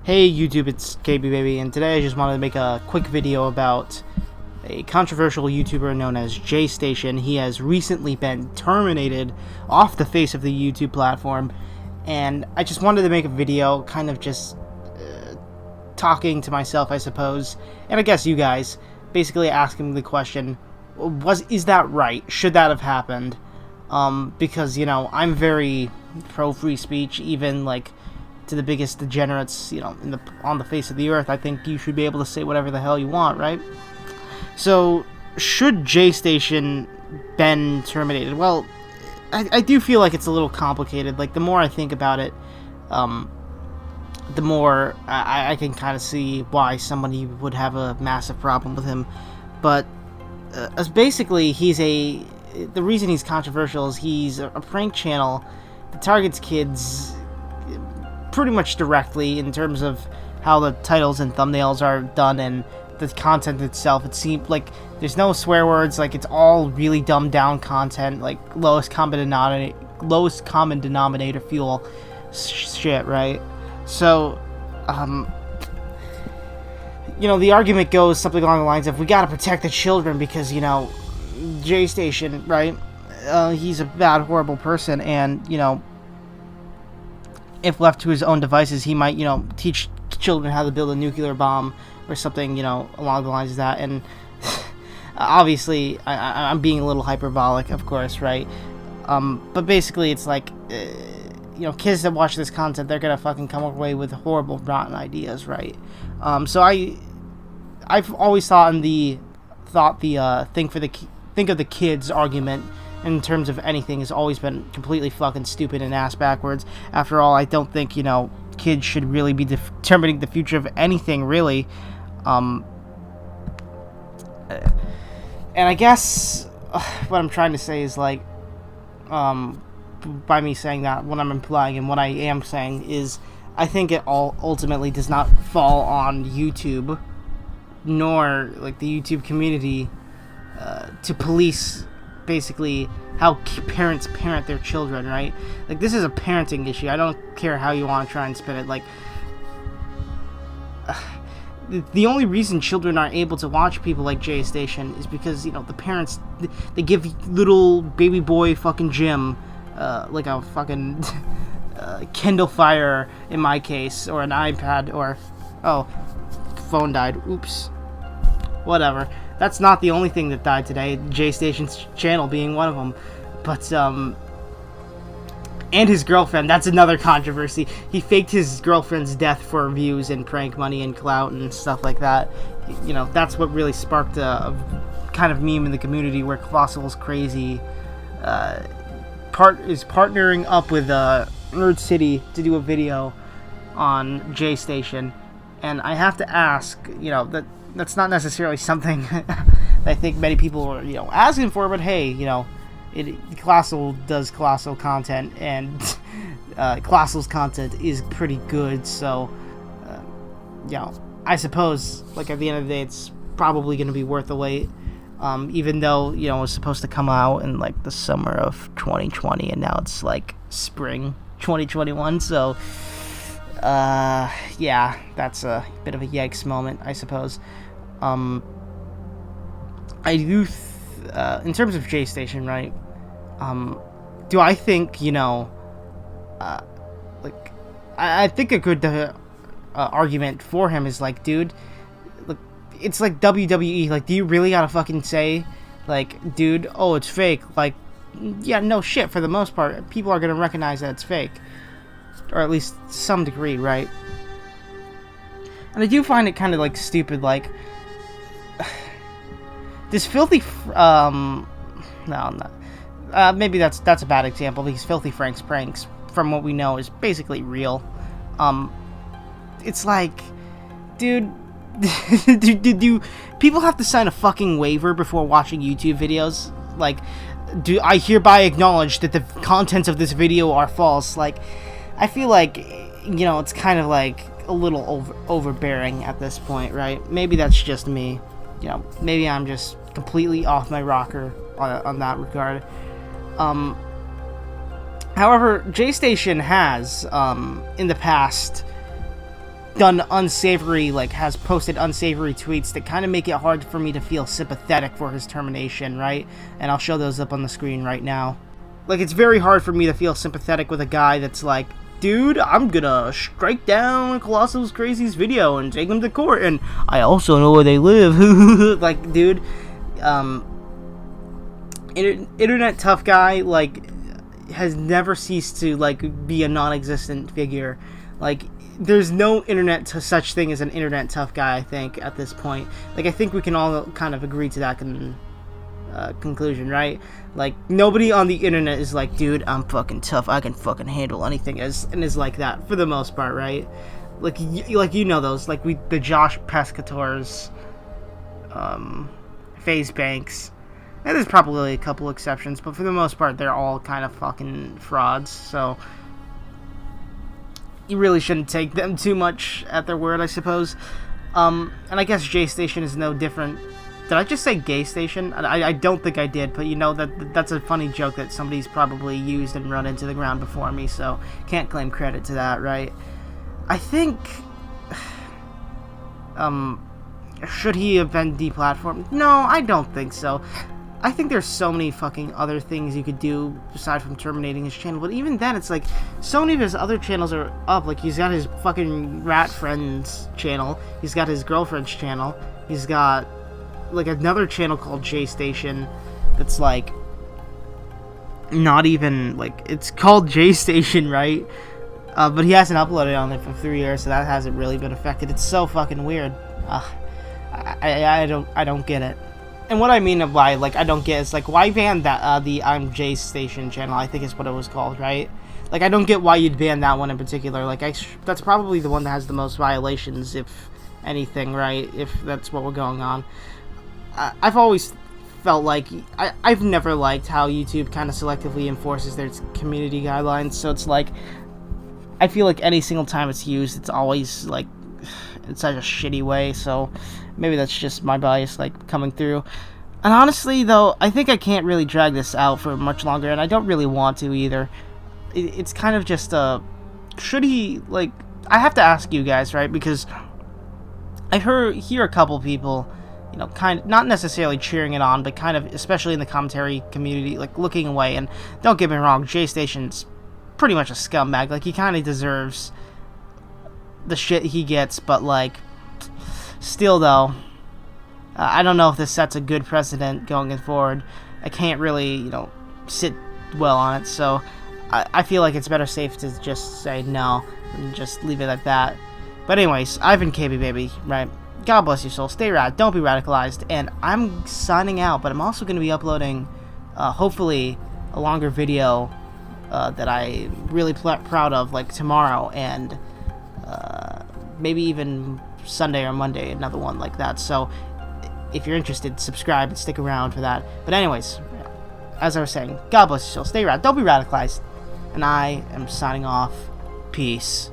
Hey YouTube, it's KB Baby, and today I just wanted to make a quick video about a controversial YouTuber known as Jaystation. He has recently been terminated off the face of the YouTube platform, and I just wanted to make a video kind of just talking to myself, I suppose, and I guess you guys, basically asking the question, is that right? Should that have happened? Because, you know, I'm very pro free speech, even like to the biggest degenerates, you know, on the face of the earth. I think you should be able to say whatever the hell you want, right? So, should Jaystation been terminated? Well, I do feel like it's a little complicated. Like, the more I think about it, the more I can kind of see why somebody would have a massive problem with him. But as basically, the reason he's controversial is he's a prank channel that targets kids pretty much directly in terms of how the titles and thumbnails are done and the content itself. It seems like there's no swear words, like it's all really dumbed down content, like lowest common denominator fuel shit, right? So, you know, the argument goes something along the lines of, we gotta protect the children because, you know, Jaystation, right? He's a bad, horrible person, and, you know, if left to his own devices, he might, you know, teach children how to build a nuclear bomb or something, you know, along the lines of that. And obviously, I'm being a little hyperbolic, of course, right? But basically, it's like, you know, kids that watch this content, they're gonna fucking come away with horrible, rotten ideas, right? So I've always thought the think of the kids argument in terms of anything has always been completely fucking stupid and ass backwards. After all, I don't think, you know, kids should really be determining the future of anything, really. And I guess what I'm trying to say is, like, by me saying that, what I'm implying and what I am saying is, I think it all ultimately does not fall on YouTube, nor, like, the YouTube community to police basically how parents parent their children, right? Like, this is a parenting issue. I don't care how you want to try and spin it. Like, the only reason children are able to watch people like Jaystation is because, you know, the parents, they give little baby boy fucking Jim like a fucking Kindle Fire in my case, or an iPad, or phone died, oops, whatever. That's not the only thing that died today, Jaystation's channel being one of them. But, and his girlfriend, that's another controversy. He faked his girlfriend's death for views and prank money and clout and stuff like that. You know, that's what really sparked a kind of meme in the community where Colossal's crazy is partnering up with Nerd City to do a video on Jaystation. And I have to ask, you know, that's not necessarily something that I think many people are, you know, asking for, but hey, you know, Colossal does Colossal content, and Colossal's content is pretty good, so, you know, I suppose, like, at the end of the day, it's probably going to be worth the wait, even though, you know, it was supposed to come out in, like, the summer of 2020, and now it's, like, spring 2021, so, yeah, that's a bit of a yikes moment, I suppose. I do, in terms of Jaystation, right, do I think, you know, like, I think a good argument for him is, like, dude, look, it's like WWE, like, do you really gotta fucking say, like, dude, oh, it's fake, like, yeah, no shit, for the most part, people are gonna recognize that it's fake, or at least some degree, right? And I do find it kind of, like, stupid, like, this filthy, maybe that's a bad example, because Filthy Frank's pranks, from what we know, is basically real. It's like, dude, do people have to sign a fucking waiver before watching YouTube videos? Like, do I hereby acknowledge that the contents of this video are false? Like, I feel like, you know, it's kind of like a little overbearing at this point, right? Maybe that's just me. You know, maybe I'm just completely off my rocker on that regard. However, Jaystation has, in the past, done unsavory, like, has posted unsavory tweets that kind of make it hard for me to feel sympathetic for his termination, right? And I'll show those up on the screen right now. Like, it's very hard for me to feel sympathetic with a guy that's like, dude, I'm gonna strike down Colossal's Crazy's video and take him to court, and I also know where they live. Like, dude, internet tough guy, like, has never ceased to, like, be a non-existent figure. Like, there's no such thing as an internet tough guy, I think, at this point. Like, I think we can all kind of agree to that conclusion, right? Like, nobody on the internet is like, dude, I'm fucking tough, I can fucking handle anything, and is like that, for the most part, right? Like, you know those, like, the Josh Pescators, FaZe Banks, and there's probably a couple exceptions, but for the most part, they're all kind of fucking frauds, so you really shouldn't take them too much at their word, I suppose. And I guess Jaystation is no different. Did I just say Gaystation? I don't think I did, but you know, that's a funny joke that somebody's probably used and run into the ground before me, so can't claim credit to that, right? I think, should he have been deplatformed? No, I don't think so. I think there's so many fucking other things you could do aside from terminating his channel, but even then, it's like, so many of his other channels are up. Like, he's got his fucking rat friend's channel, he's got his girlfriend's channel, he's got, like, another channel called Jaystation that's, like, not even, like, it's called Jaystation, right? But he hasn't uploaded on it for 3 years, so that hasn't really been affected. It's so fucking weird. I don't get it. And what I mean by, like, I don't get is, like, why ban that, the I'm Jaystation channel, I think is what it was called, right? Like, I don't get why you'd ban that one in particular. Like, that's probably the one that has the most violations, if anything, right? If that's what we're going on. I've always felt like, I've never liked how YouTube kind of selectively enforces their community guidelines, so it's like, I feel like any single time it's used, it's always, like, in such a shitty way, so maybe that's just my bias, like, coming through. And honestly, though, I think I can't really drag this out for much longer, and I don't really want to either. It's kind of just, should he, like, I have to ask you guys, right, because I hear a couple people, you know, kind of, not necessarily cheering it on, but kind of, especially in the commentary community, like, looking away, and don't get me wrong, Jaystation's pretty much a scumbag, like, he kind of deserves the shit he gets, but, like, still, though, I don't know if this sets a good precedent going forward. I can't really, you know, sit well on it, so I feel like it's better safe to just say no, and just leave it at that. But anyways, I've been KB Baby, right? God bless your soul, stay rad, don't be radicalized, and I'm signing out, but I'm also going to be uploading, hopefully, a longer video that I'm really proud of, like, tomorrow, and maybe even Sunday or Monday, another one like that. So if you're interested, subscribe and stick around for that. But anyways, as I was saying, God bless you, stay rad, don't be radicalized, and I am signing off. Peace.